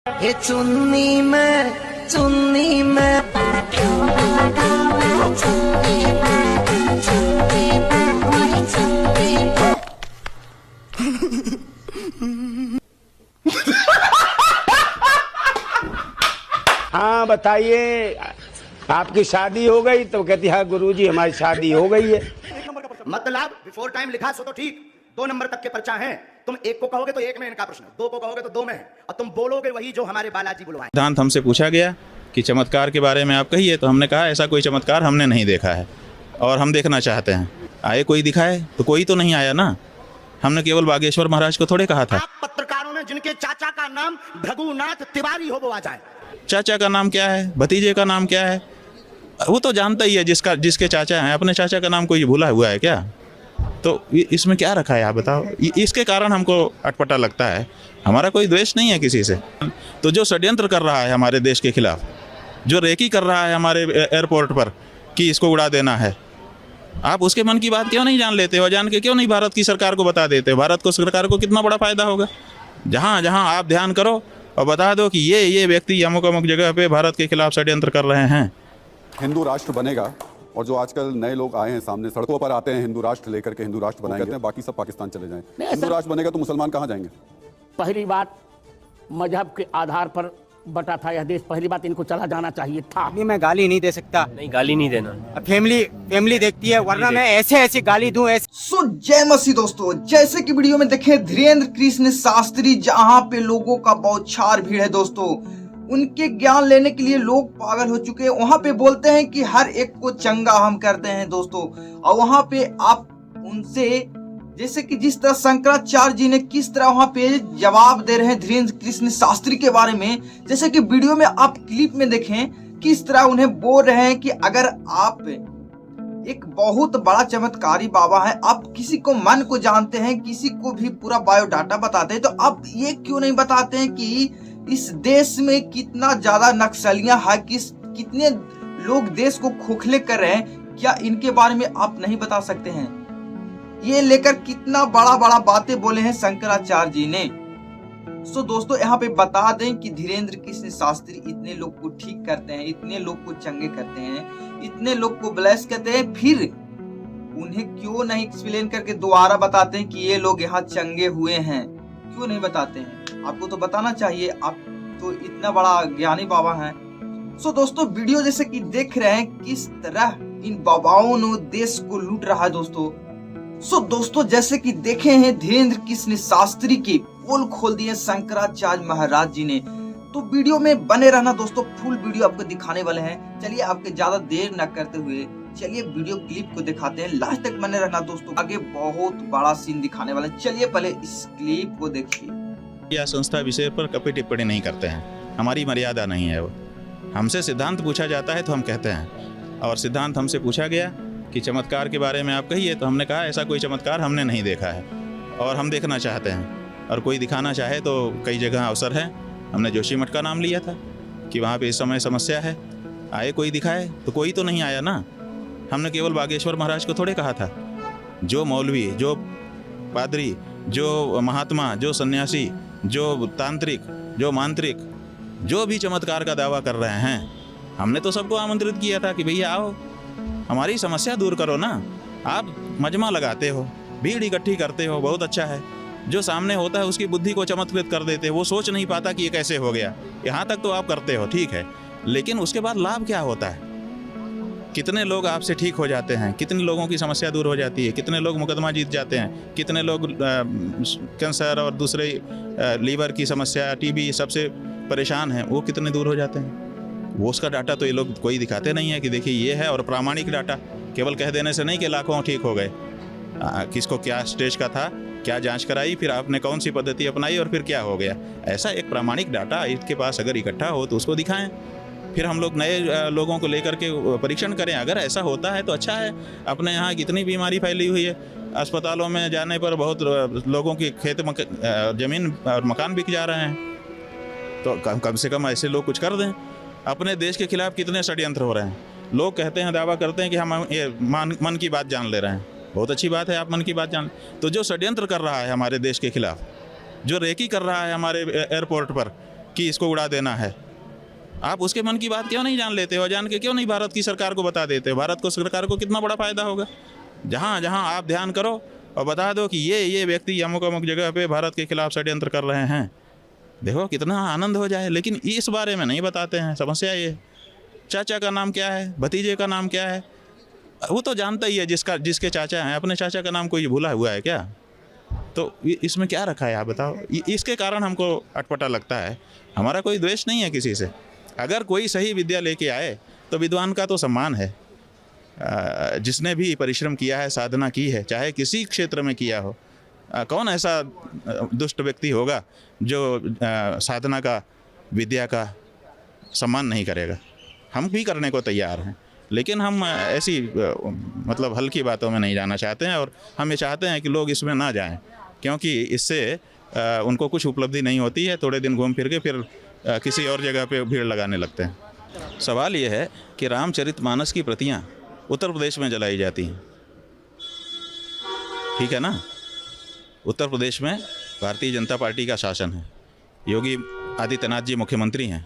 हे चुन्नी में हाँ बताइए, आपकी शादी हो गई? तो कहती हाँ गुरुजी हमारी शादी हो गई है। मतलब बिफोर टाइम लिखा सो तो ठीक, 2 नंबर तक के पर्चा हैं। तुम एक को कहोगे तो एक में इनका प्रश्न, 2 को कहोगे तो 2 में है, और तुम बोलोगे वही जो हमारे बालाजी बुलवाए। सिद्धांत हमसे पूछा गया कि चमत्कार के बारे में आप कहिए, तो हमने कहा ऐसा कोई चमत्कार हमने नहीं देखा है और हम देखना चाहते हैं। आए कोई दिखाए, तो कोई तो नहीं आया ना। हमने केवल बागेश्वर महाराज को थोड़े कहा था। आप पत्रकारों ने जिनके चाचा का नाम भगुनाथ तिवारी हो वो आ जाए। चाचा का नाम क्या है, भतीजे का नाम क्या है, वो तो जानता ही है जिसके चाचा हैं। अपने चाचा का नाम कोई भूला हुआ है क्या? तो इसमें क्या रखा है आप बताओ। इसके कारण हमको अटपटा लगता है। हमारा कोई द्वेष नहीं है किसी से। तो जो षड्यंत्र कर रहा है हमारे देश के खिलाफ, जो रेकी कर रहा है हमारे एयरपोर्ट पर कि इसको उड़ा देना है, आप उसके मन की बात क्यों नहीं जान लेते हो? जान के क्यों नहीं भारत की सरकार को बता देते हो? भारत को सरकार को कितना बड़ा फायदा होगा। जहाँ जहाँ आप ध्यान करो और बता दो कि ये व्यक्ति अमुक अमुक जगह पे भारत के खिलाफ षड्यंत्र कर रहे हैं। हिंदू राष्ट्र बनेगा, और जो आजकल नए लोग आए हैं सामने, सड़कों पर आते हैं हिंदू राष्ट्र लेकर के, हिंदू राष्ट्र बनाएंगे, कहते हैं बाकी सब पाकिस्तान चले जाएं। हिंदू राष्ट्र बनेगा तो मुसलमान कहाँ जाएंगे? पहली बात मजहब के आधार पर बटा था यह देश। पहली बात इनको चला जाना चाहिए था। अभी मैं गाली नहीं दे सकता। नहीं, गाली नहीं देना। फैमिली देखती है, वरना मैं ऐसे गाली दूं ऐसे। सो जय मसीह दोस्तों, जैसे कि वीडियो में देखे धीरेन्द्र कृष्ण शास्त्री, जहां पे लोगों का बौछार भीड़ है दोस्तों, उनके ज्ञान लेने के लिए लोग पागल हो चुके हैं। वहां पे बोलते हैं कि हर एक को चंगा हम करते हैं दोस्तों, और वहां पे आप उनसे जैसे कि जिस तरह शंकराचार्य जी ने किस तरह वहां पे जवाब दे रहे हैं धीरेन्द्र कृष्ण शास्त्री के बारे में, जैसे कि वीडियो में आप क्लिप में देखें किस तरह उन्हें बोल रहे हैं कि अगर आप एक बहुत बड़ा चमत्कारी बाबा है, आप किसी को मन को जानते हैं, किसी को भी पूरा बायोडाटा बताते हैं, तो आप ये क्यों नहीं बताते हैं कि इस देश में कितना ज्यादा नक्सलियां है, कितने लोग देश को खोखले कर रहे हैं? क्या इनके बारे में आप नहीं बता सकते हैं? ये लेकर कितना बड़ा बातें बोले हैं शंकराचार्य जी ने। सो दोस्तों यहाँ पे बता दें कि धीरेन्द्र कृष्ण शास्त्री इतने लोग को ठीक करते हैं, इतने लोग को चंगे करते हैं, इतने लोग को ब्लेस करते हैं, फिर उन्हें क्यों नहीं एक्सप्लेन करके दोबारा बताते हैं कि ये लोग यहाँ चंगे हुए हैं? क्यों नहीं बताते हैं? आपको तो बताना चाहिए, आप तो इतना बड़ा ज्ञानी बाबा हैं। सो दोस्तों वीडियो जैसे कि देख रहे हैं किस तरह इन बाबाओं ने देश को लूट रहा है दोस्तों। सो दोस्तों जैसे कि देखे हैं धीरेन्द्र कृष्ण शास्त्री के पोल खोल दिए शंकराचार्य महाराज जी ने। तो वीडियो में बने रहना दोस्तों, फुल वीडियो आपको दिखाने वाले हैं। चलिए आपके ज्यादा देर न करते हुए चलिए वीडियो क्लिप को दिखाते हैं, लास्ट तक बने रहना दोस्तों, आगे बहुत बड़ा सीन दिखाने वाले। चलिए पहले इस क्लिप को देखिए। या संस्था विषय पर कभी टिप्पणी नहीं करते हैं, हमारी मर्यादा नहीं है वो। हमसे सिद्धांत पूछा जाता है तो हम कहते हैं, और सिद्धांत हमसे पूछा गया कि चमत्कार के बारे में आप कहिए, तो हमने कहा ऐसा कोई चमत्कार हमने नहीं देखा है और हम देखना चाहते हैं। और कोई दिखाना चाहे तो कई जगह अवसर है। हमने जोशीमठ का नाम लिया था कि वहाँ पे इस समय समस्या है, आए कोई दिखाए, तो कोई तो नहीं आया ना। हमने केवल बागेश्वर महाराज को थोड़े कहा था। जो मौलवी, जो पादरी, जो महात्मा, जो सन्यासी, जो तांत्रिक, जो मांत्रिक, जो भी चमत्कार का दावा कर रहे हैं, हमने तो सबको आमंत्रित किया था कि भैया आओ, हमारी समस्या दूर करो ना। आप मजमा लगाते हो, भीड़ इकट्ठी करते हो, बहुत अच्छा है। जो सामने होता है उसकी बुद्धि को चमत्कृत कर देते हो, वो सोच नहीं पाता कि ये कैसे हो गया। यहाँ तक तो आप करते हो, ठीक है, लेकिन उसके बाद लाभ क्या होता है? कितने लोग आपसे ठीक हो जाते हैं, कितने लोगों की समस्या दूर हो जाती है, कितने लोग मुकदमा जीत जाते हैं, कितने लोग कैंसर और दूसरे लीवर की समस्या, टीबी, सबसे परेशान हैं, वो कितने दूर हो जाते हैं। वो उसका डाटा तो ये लोग कोई दिखाते नहीं है कि देखिए ये है, और प्रामाणिक डाटा केवल कह देने से नहीं कि लाखों ठीक हो गए। किसको क्या स्टेज का था, क्या जांच कराई, फिर आपने कौन सी पद्धति अपनाई और फिर क्या हो गया। ऐसा एक प्रामाणिक डाटा इसके पास अगर इकट्ठा हो तो उसको दिखाएं, फिर हम लोग नए लोगों को लेकर के परीक्षण करें। अगर ऐसा होता है तो अच्छा है। अपने यहाँ कितनी बीमारी फैली हुई है, अस्पतालों में जाने पर बहुत लोगों की खेत ज़मीन और मकान बिक जा रहे हैं, तो कम से कम ऐसे लोग कुछ कर दें। अपने देश के खिलाफ कितने षड्यंत्र हो रहे हैं। लोग कहते हैं, दावा करते हैं कि हम ये मन की बात जान ले रहे हैं। बहुत अच्छी बात है, आप मन की बात जान। तो जो षड्यंत्र कर रहा है हमारे देश के खिलाफ, जो रेकी कर रहा है हमारे एयरपोर्ट पर कि इसको उड़ा देना है। आप उसके मन की बात क्यों नहीं जान लेते हो? जान के क्यों नहीं भारत की सरकार को बता देते हो? भारत को सरकार को कितना बड़ा फायदा होगा। जहाँ जहाँ आप ध्यान करो और बता दो कि ये व्यक्ति अमुक अमुक जगह पे भारत के खिलाफ षड्यंत्र कर रहे हैं, देखो कितना आनंद हो जाए। लेकिन इस बारे में नहीं बताते हैं। समस्या ये, चाचा का नाम क्या है, भतीजे का नाम क्या है, वो तो जानता ही है। जिसके चाचा हैं, अपने चाचा का नाम कोई भूला हुआ है क्या? तो इसमें क्या रखा है आप बताओ। इसके कारण हमको अटपटा लगता है। हमारा कोई द्वेष नहीं है किसी से। अगर कोई सही विद्या लेके आए तो विद्वान का तो सम्मान है। जिसने भी परिश्रम किया है, साधना की है, चाहे किसी क्षेत्र में किया हो, कौन ऐसा दुष्ट व्यक्ति होगा जो साधना का, विद्या का सम्मान नहीं करेगा। हम भी करने को तैयार हैं, लेकिन हम ऐसी मतलब हल्की बातों में नहीं जाना चाहते हैं। और हम ये चाहते हैं कि लोग इसमें ना जाएं, क्योंकि इससे उनको कुछ उपलब्धि नहीं होती है। थोड़े दिन घूम फिर के फिर किसी और जगह पे भीड़ लगाने लगते हैं। सवाल ये है कि रामचरितमानस की प्रतियां उत्तर प्रदेश में जलाई जाती हैं, ठीक है ना। उत्तर प्रदेश में भारतीय जनता पार्टी का शासन है, योगी आदित्यनाथ जी मुख्यमंत्री हैं,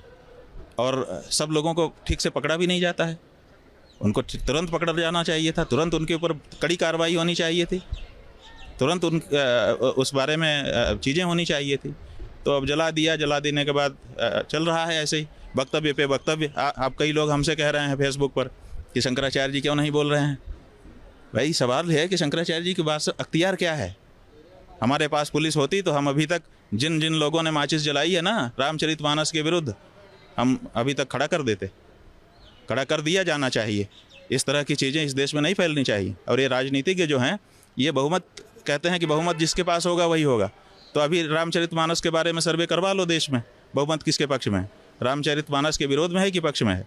और सब लोगों को ठीक से पकड़ा भी नहीं जाता है। उनको तुरंत पकड़ा जाना चाहिए था, तुरंत उनके ऊपर कड़ी कार्रवाई होनी चाहिए थी, तुरंत उस बारे में चीज़ें होनी चाहिए थी। तो अब जला दिया, जला देने के बाद चल रहा है ऐसे ही वक्तव्य पे वक्तव्य। आप कई लोग हमसे कह रहे हैं फेसबुक पर कि शंकराचार्य जी क्यों नहीं बोल रहे हैं। भाई सवाल है कि शंकराचार्य जी के पास अख्तियार क्या है। हमारे पास पुलिस होती तो हम अभी तक जिन जिन लोगों ने माचिस जलाई है ना रामचरितमानस के विरुद्ध, हम अभी तक खड़ा कर देते, खड़ा कर दिया जाना चाहिए। इस तरह की चीज़ें इस देश में नहीं फैलनी चाहिए। और ये राजनीतिज्ञ जो हैं, ये बहुमत कहते हैं कि बहुमत जिसके पास होगा वही होगा। तो अभी रामचरितमानस के बारे में सर्वे करवा लो देश में, बहुमत किसके पक्ष में है? रामचरितमानस के विरोध में है कि पक्ष में है?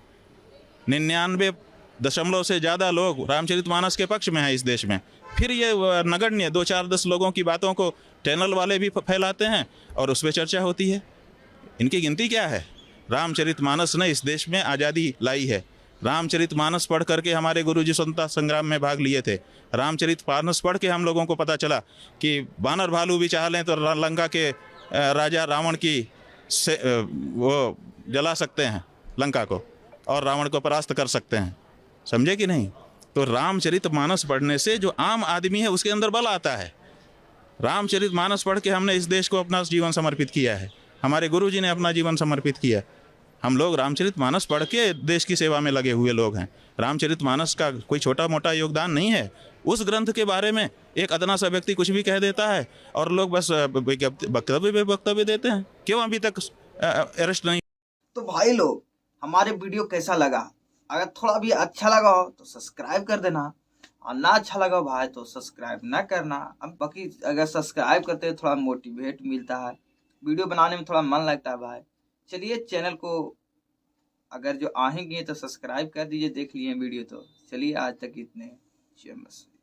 99% से ज़्यादा लोग रामचरितमानस के पक्ष में है इस देश में। फिर ये नगण्य 2-4-10 लोगों की बातों को चैनल वाले भी फैलाते हैं और उस पर चर्चा होती है। इनकी गिनती क्या है? रामचरितमानस ने इस देश में आज़ादी लाई है। रामचरितमानस पढ़ करके हमारे गुरुजी स्वतंत्रता संग्राम में भाग लिए थे। रामचरितमानस पढ़ के हम लोगों को पता चला कि बानर भालू भी चाह लें तो लंका के राजा रावण की से वो जला सकते हैं लंका को, और रावण को परास्त कर सकते हैं। समझे कि नहीं? तो रामचरितमानस पढ़ने से जो आम आदमी है उसके अंदर बल आता है। रामचरितमानस पढ़ के हमने इस देश को अपना जीवन समर्पित किया है, हमारे गुरुजी ने अपना जीवन समर्पित किया। हम लोग रामचरितमानस पढ़ के देश की सेवा में लगे हुए लोग हैं। रामचरितमानस का कोई छोटा मोटा योगदान नहीं है। उस ग्रंथ के बारे में एक अदना सा व्यक्ति कुछ भी कह देता है और लोग बस वक्तव्य देते हैं। क्यों अभी तक अरेस्ट नहीं? तो भाई लोग, हमारे वीडियो कैसा लगा? अगर थोड़ा भी अच्छा लगा हो तो सब्सक्राइब कर देना, और ना अच्छा लगा भाई तो सब्सक्राइब ना करना। अब बाकी अगर सब्सक्राइब करते हैं थोड़ा मोटिवेट मिलता है, वीडियो बनाने में थोड़ा मन लगता है भाई। चलिए, चैनल को अगर जो आएंगे तो सब्सक्राइब कर दीजिए, देख लिए वीडियो तो। चलिए आज तक इतने, जय मसीह।